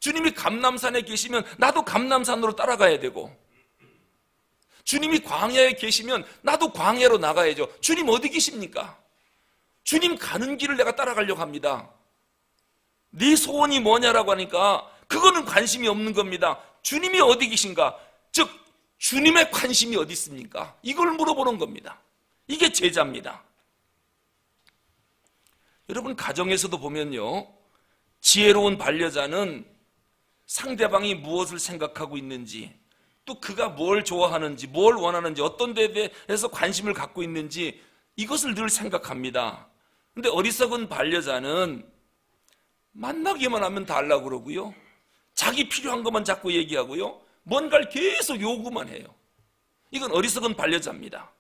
주님이 감람산에 계시면 나도 감람산으로 따라가야 되고, 주님이 광야에 계시면 나도 광야로 나가야죠. 주님 어디 계십니까? 주님 가는 길을 내가 따라가려고 합니다. 네 소원이 뭐냐라고 하니까 그거는 관심이 없는 겁니다. 주님이 어디 계신가? 즉 주님의 관심이 어디 있습니까? 이걸 물어보는 겁니다. 이게 제자입니다. 여러분, 가정에서도 보면요, 지혜로운 반려자는 상대방이 무엇을 생각하고 있는지, 또 그가 뭘 좋아하는지, 뭘 원하는지, 어떤 데에 대해서 관심을 갖고 있는지 이것을 늘 생각합니다. 근데 어리석은 반려자는 만나기만 하면 달라고 그러고요, 자기 필요한 것만 자꾸 얘기하고요, 뭔가를 계속 요구만 해요. 이건 어리석은 반려자입니다.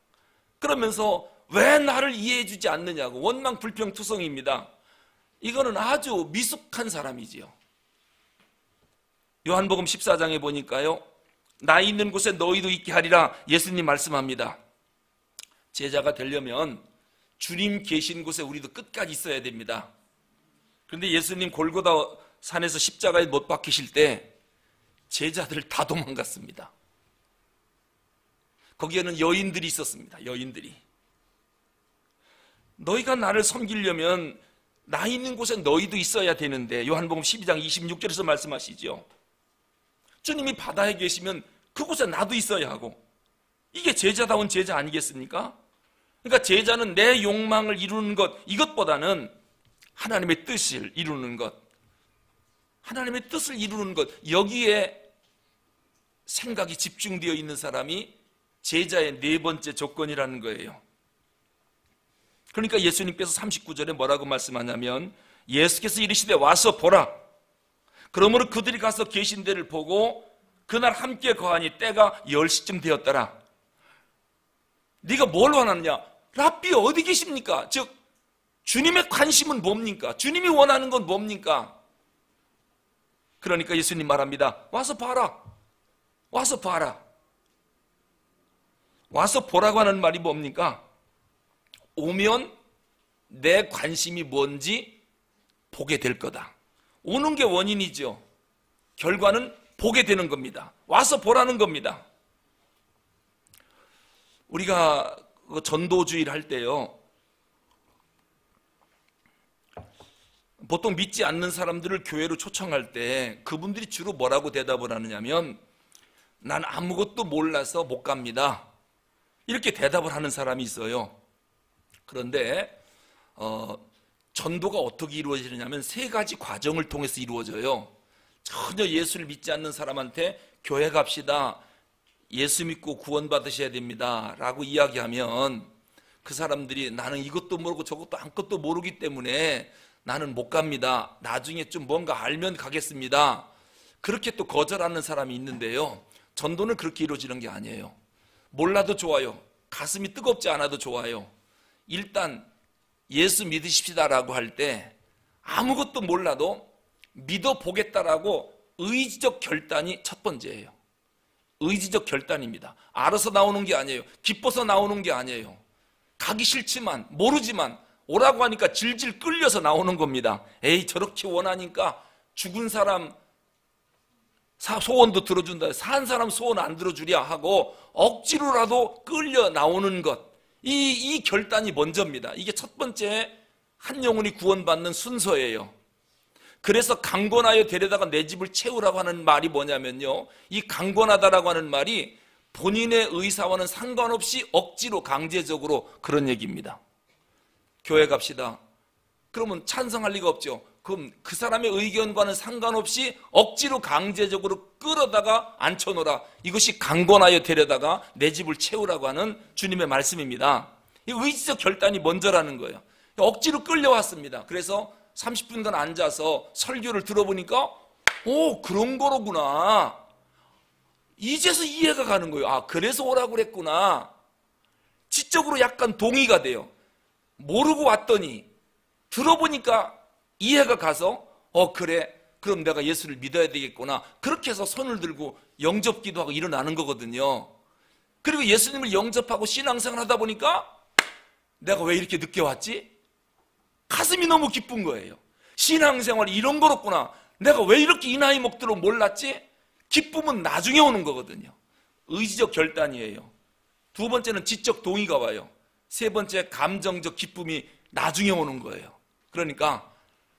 그러면서 왜 나를 이해해 주지 않느냐고 원망 불평 투성입니다. 이거는 아주 미숙한 사람이지요. 요한복음 14장에 보니까요, 나 있는 곳에 너희도 있게 하리라 예수님 말씀합니다. 제자가 되려면 주님 계신 곳에 우리도 끝까지 있어야 됩니다. 그런데 예수님 골고다 산에서 십자가에 못 박히실 때 제자들 다 도망갔습니다. 거기에는 여인들이 있었습니다. 여인들이. 너희가 나를 섬기려면 나 있는 곳에 너희도 있어야 되는데, 요한복음 12장 26절에서 말씀하시죠. 주님이 바다에 계시면 그곳에 나도 있어야 하고, 이게 제자다운 제자 아니겠습니까? 그러니까 제자는 내 욕망을 이루는 것, 이것보다는 하나님의 뜻을 이루는 것, 하나님의 뜻을 이루는 것, 여기에 생각이 집중되어 있는 사람이 제자의 네 번째 조건이라는 거예요. 그러니까 예수님께서 39절에 뭐라고 말씀하냐면, 예수께서 이르시되 와서 보라. 그러므로 그들이 가서 계신 데를 보고 그날 함께 거하니 때가 10시쯤 되었더라. 네가 뭘 원하느냐? 랍비 어디 계십니까? 즉 주님의 관심은 뭡니까? 주님이 원하는 건 뭡니까? 그러니까 예수님 말합니다. 와서 봐라. 와서 봐라. 와서 보라고 하는 말이 뭡니까? 오면 내 관심이 뭔지 보게 될 거다. 오는 게 원인이죠. 결과는 보게 되는 겁니다. 와서 보라는 겁니다. 우리가 전도주의를 할 때요, 보통 믿지 않는 사람들을 교회로 초청할 때 그분들이 주로 뭐라고 대답을 하느냐면, 난 아무것도 몰라서 못 갑니다. 이렇게 대답을 하는 사람이 있어요. 그런데 전도가 어떻게 이루어지느냐면 세 가지 과정을 통해서 이루어져요. 전혀 예수를 믿지 않는 사람한테 교회 갑시다, 예수 믿고 구원받으셔야 됩니다 라고 이야기하면 그 사람들이 나는 이것도 모르고 저것도 아무것도 모르기 때문에 나는 못 갑니다, 나중에 좀 뭔가 알면 가겠습니다, 그렇게 또 거절하는 사람이 있는데요, 전도는 그렇게 이루어지는 게 아니에요. 몰라도 좋아요. 가슴이 뜨겁지 않아도 좋아요. 일단 예수 믿으십시다라고 할 때 아무것도 몰라도 믿어보겠다라고 의지적 결단이 첫 번째예요. 의지적 결단입니다. 알아서 나오는 게 아니에요. 기뻐서 나오는 게 아니에요. 가기 싫지만, 모르지만 오라고 하니까 질질 끌려서 나오는 겁니다. 에이, 저렇게 원하니까 죽은 사람 소원도 들어준다, 산 사람 소원 안 들어주랴 하고 억지로라도 끌려 나오는 것, 이 결단이 먼저입니다. 이게 첫 번째 한 영혼이 구원받는 순서예요. 그래서 강권하여 데려다가 내 집을 채우라고 하는 말이 뭐냐면요, 이 강권하다라고 하는 말이 본인의 의사와는 상관없이 억지로 강제적으로 그런 얘기입니다. 교회 갑시다. 그러면 찬성할 리가 없죠. 그럼 그 사람의 의견과는 상관없이 억지로 강제적으로 끌어다가 앉혀놓으라. 이것이 강권하여 데려다가 내 집을 채우라고 하는 주님의 말씀입니다. 이 의지적 결단이 먼저라는 거예요. 억지로 끌려왔습니다. 그래서 30분간 앉아서 설교를 들어보니까 오, 그런 거로구나. 이제서 이해가 가는 거예요. 아, 그래서 오라고 그랬구나. 지적으로 약간 동의가 돼요. 모르고 왔더니 들어보니까 이해가 가서 그래, 그럼 내가 예수를 믿어야 되겠구나. 그렇게 해서 손을 들고 영접기도 하고 일어나는 거거든요. 그리고 예수님을 영접하고 신앙생활 하다 보니까 내가 왜 이렇게 늦게 왔지? 가슴이 너무 기쁜 거예요. 신앙생활이 이런 거였구나. 내가 왜 이렇게 이 나이 먹도록 몰랐지? 기쁨은 나중에 오는 거거든요. 의지적 결단이에요. 두 번째는 지적 동의가 와요. 세 번째, 감정적 기쁨이 나중에 오는 거예요. 그러니까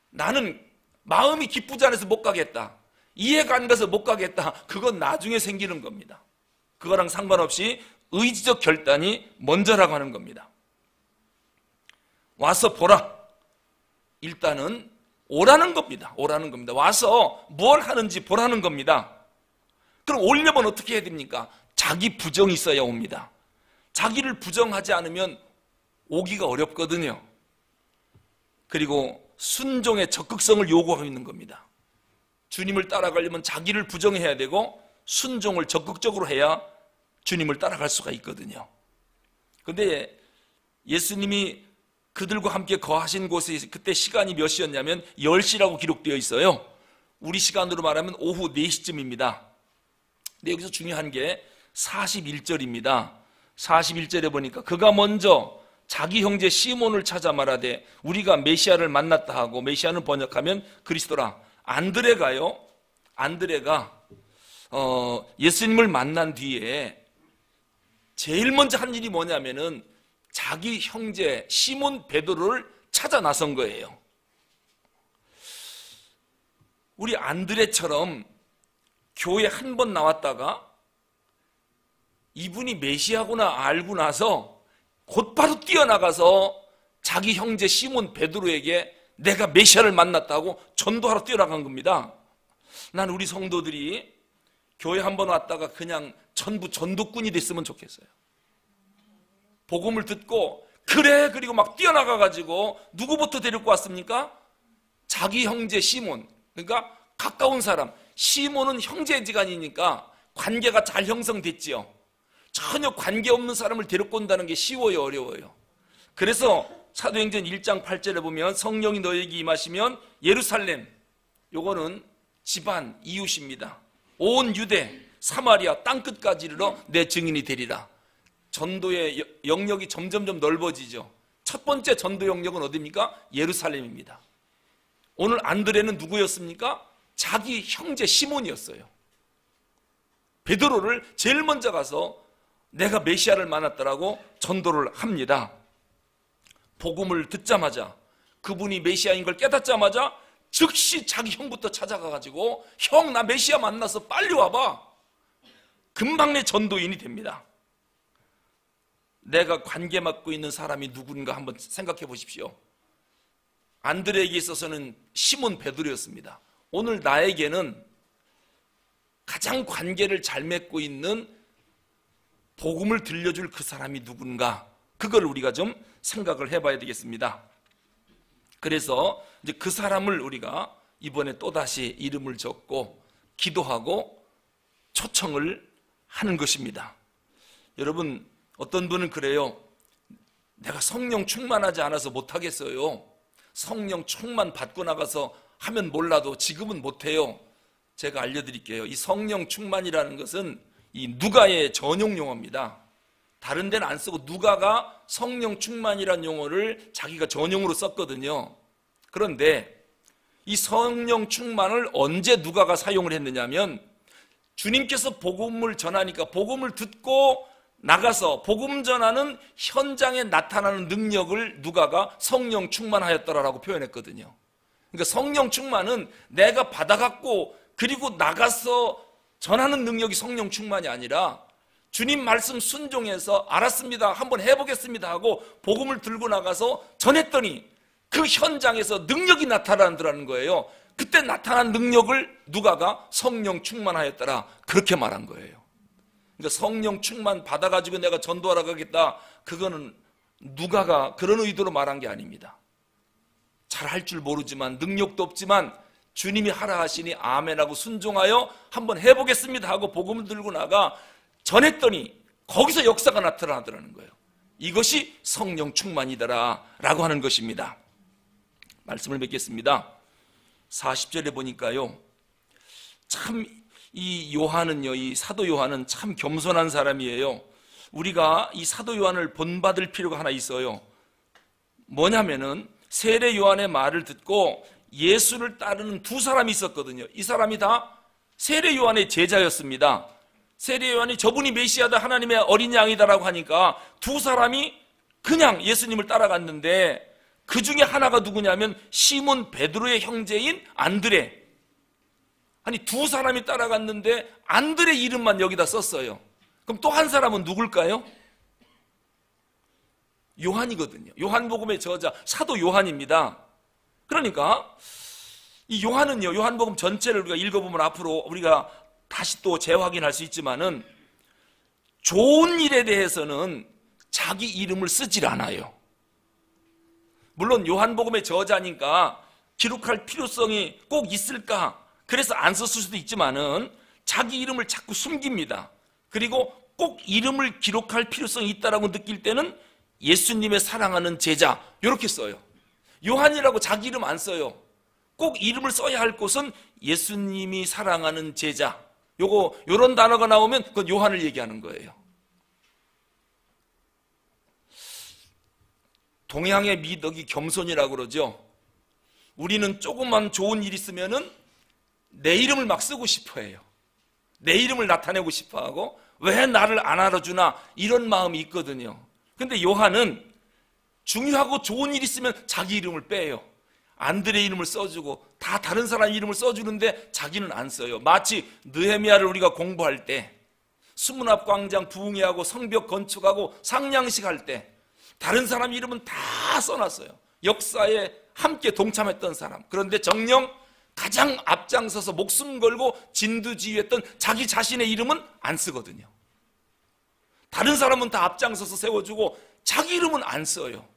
나는 마음이 기쁘지 않아서 못 가겠다, 이해가 안 가서 못 가겠다, 그건 나중에 생기는 겁니다. 그거랑 상관없이 의지적 결단이 먼저라고 하는 겁니다. 와서 보라. 일단은 오라는 겁니다. 오라는 겁니다. 와서 뭘 하는지 보라는 겁니다. 그럼 오려면 어떻게 해야 됩니까? 자기 부정이 있어야 옵니다. 자기를 부정하지 않으면 오기가 어렵거든요. 그리고 순종의 적극성을 요구하고 있는 겁니다. 주님을 따라가려면 자기를 부정해야 되고 순종을 적극적으로 해야 주님을 따라갈 수가 있거든요. 그런데 예수님이 그들과 함께 거하신 곳에 그때 시간이 몇 시였냐면 10시라고 기록되어 있어요. 우리 시간으로 말하면 오후 4시쯤입니다. 근데 여기서 중요한 게 41절입니다. 41절에 보니까 그가 먼저 자기 형제 시몬을 찾아 말하되 우리가 메시아를 만났다 하고, 메시아는 번역하면 그리스도라. 안드레가요, 안드레가 예수님을 만난 뒤에 제일 먼저 한 일이 뭐냐면은 자기 형제 시몬 베드로를 찾아 나선 거예요. 우리 안드레처럼 교회 한 번 나왔다가 이분이 메시아구나 알고 나서 곧바로 뛰어나가서 자기 형제 시몬 베드로에게 내가 메시아를 만났다고 전도하러 뛰어나간 겁니다. 난 우리 성도들이 교회 한 번 왔다가 그냥 전부 전도꾼이 됐으면 좋겠어요. 복음을 듣고 그래, 그리고 막 뛰어나가가지고 누구부터 데리고 왔습니까? 자기 형제 시몬, 그러니까 가까운 사람. 시몬은 형제지간이니까 관계가 잘 형성됐지요. 전혀 관계없는 사람을 데리고 온다는 게 쉬워요, 어려워요? 그래서 사도행전 1장 8절에 보면 성령이 너에게 임하시면 예루살렘, 요거는 집안, 이웃입니다. 온 유대, 사마리아 땅끝까지 이르러 내 증인이 되리라. 전도의 영역이 점점점 넓어지죠. 첫 번째 전도 영역은 어디입니까? 예루살렘입니다. 오늘 안드레는 누구였습니까? 자기 형제 시몬이었어요. 베드로를 제일 먼저 가서 내가 메시아를 만났더라고 전도를 합니다. 복음을 듣자마자, 그분이 메시아인 걸 깨닫자마자 즉시 자기 형부터 찾아가가지고 형, 나 메시아 만나서 빨리 와봐. 금방 내 전도인이 됩니다. 내가 관계 맡고 있는 사람이 누군가 한번 생각해 보십시오. 안드레에게 있어서는 시몬 베드로였습니다. 오늘 나에게는 가장 관계를 잘 맺고 있는 복음을 들려줄 그 사람이 누군가, 그걸 우리가 좀 생각을 해봐야 되겠습니다. 그래서 이제 그 사람을 우리가 이번에 또다시 이름을 적고 기도하고 초청을 하는 것입니다. 여러분, 어떤 분은 그래요. 내가 성령 충만하지 않아서 못하겠어요. 성령 충만 받고 나가서 하면 몰라도 지금은 못해요. 제가 알려드릴게요. 이 성령 충만이라는 것은 이 누가의 전용 용어입니다. 다른 데는 안 쓰고 누가가 성령 충만이라는 용어를 자기가 전용으로 썼거든요. 그런데 이 성령 충만을 언제 누가가 사용을 했느냐면, 주님께서 복음을 전하니까 복음을 듣고 나가서 복음 전하는 현장에 나타나는 능력을 누가가 성령 충만하였더라라고 표현했거든요. 그러니까 성령 충만은 내가 받아갖고 그리고 나가서 전하는 능력이 성령 충만이 아니라 주님 말씀 순종해서 알았습니다, 한번 해보겠습니다 하고 복음을 들고 나가서 전했더니 그 현장에서 능력이 나타나더라는 거예요. 그때 나타난 능력을 누가가 성령 충만하였더라, 그렇게 말한 거예요. 그러니까 성령 충만 받아가지고 내가 전도하러 가겠다, 그거는 누가가 그런 의도로 말한 게 아닙니다. 잘할 줄 모르지만 능력도 없지만 주님이 하라 하시니 아멘하고 순종하여 한번 해보겠습니다 하고 복음을 들고 나가 전했더니 거기서 역사가 나타나더라는 거예요. 이것이 성령 충만이더라 라고 하는 것입니다. 말씀을 맺겠습니다. 40절에 보니까요, 참 이 요한은요, 이 사도 요한은 참 겸손한 사람이에요. 우리가 이 사도 요한을 본받을 필요가 하나 있어요. 뭐냐면은 세례 요한의 말을 듣고 예수를 따르는 두 사람이 있었거든요. 이 사람이 다 세례 요한의 제자였습니다. 세례 요한이 저분이 메시아다, 하나님의 어린 양이다라고 하니까 두 사람이 그냥 예수님을 따라갔는데, 그 중에 하나가 누구냐면 시몬 베드로의 형제인 안드레. 아니, 두 사람이 따라갔는데 안드레 이름만 여기다 썼어요. 그럼 또 한 사람은 누굴까요? 요한이거든요. 요한복음의 저자 사도 요한입니다. 그러니까 이 요한은요, 요한복음 전체를 우리가 읽어보면 앞으로 우리가 다시 또 재확인할 수 있지만은 좋은 일에 대해서는 자기 이름을 쓰질 않아요. 물론 요한복음의 저자니까 기록할 필요성이 꼭 있을까? 그래서 안 썼을 수도 있지만은 자기 이름을 자꾸 숨깁니다. 그리고 꼭 이름을 기록할 필요성이 있다라고 느낄 때는 예수님의 사랑하는 제자 이렇게 써요. 요한이라고 자기 이름 안 써요. 꼭 이름을 써야 할 곳은 예수님이 사랑하는 제자. 요런 단어가 나오면 그건 요한을 얘기하는 거예요. 동양의 미덕이 겸손이라고 그러죠. 우리는 조금만 좋은 일 있으면은 내 이름을 막 쓰고 싶어 해요. 내 이름을 나타내고 싶어 하고, 왜 나를 안 알아주나, 이런 마음이 있거든요. 근데 요한은 중요하고 좋은 일 있으면 자기 이름을 빼요. 안드레 이름을 써주고 다 다른 사람 이름을 써주는데 자기는 안 써요. 마치 느헤미야를 우리가 공부할 때 수문앞 광장 부흥회하고 성벽 건축하고 상냥식 할 때 다른 사람 이름은 다 써놨어요. 역사에 함께 동참했던 사람. 그런데 정녕 가장 앞장서서 목숨 걸고 진두지휘했던 자기 자신의 이름은 안 쓰거든요. 다른 사람은 다 앞장서서 세워주고 자기 이름은 안 써요.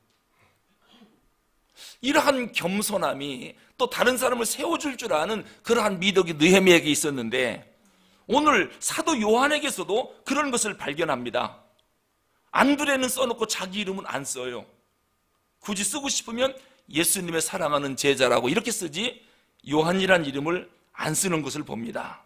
이러한 겸손함이 또 다른 사람을 세워줄 줄 아는 그러한 미덕이 느헤미야에게 있었는데, 오늘 사도 요한에게서도 그런 것을 발견합니다. 안드레는 써놓고 자기 이름은 안 써요. 굳이 쓰고 싶으면 예수님의 사랑하는 제자라고 이렇게 쓰지 요한이란 이름을 안 쓰는 것을 봅니다.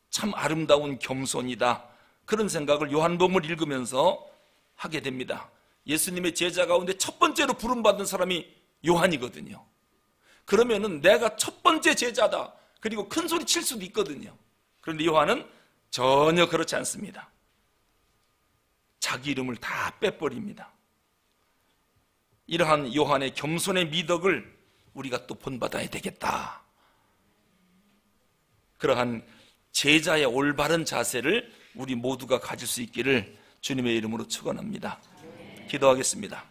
참 아름다운 겸손이다, 그런 생각을 요한복음을 읽으면서 하게 됩니다. 예수님의 제자 가운데 첫 번째로 부름받은 사람이 요한이거든요. 그러면은 내가 첫 번째 제자다, 그리고 큰 소리 칠 수도 있거든요. 그런데 요한은 전혀 그렇지 않습니다. 자기 이름을 다 빼버립니다. 이러한 요한의 겸손의 미덕을 우리가 또 본받아야 되겠다. 그러한 제자의 올바른 자세를 우리 모두가 가질 수 있기를 주님의 이름으로 축원합니다. 기도하겠습니다.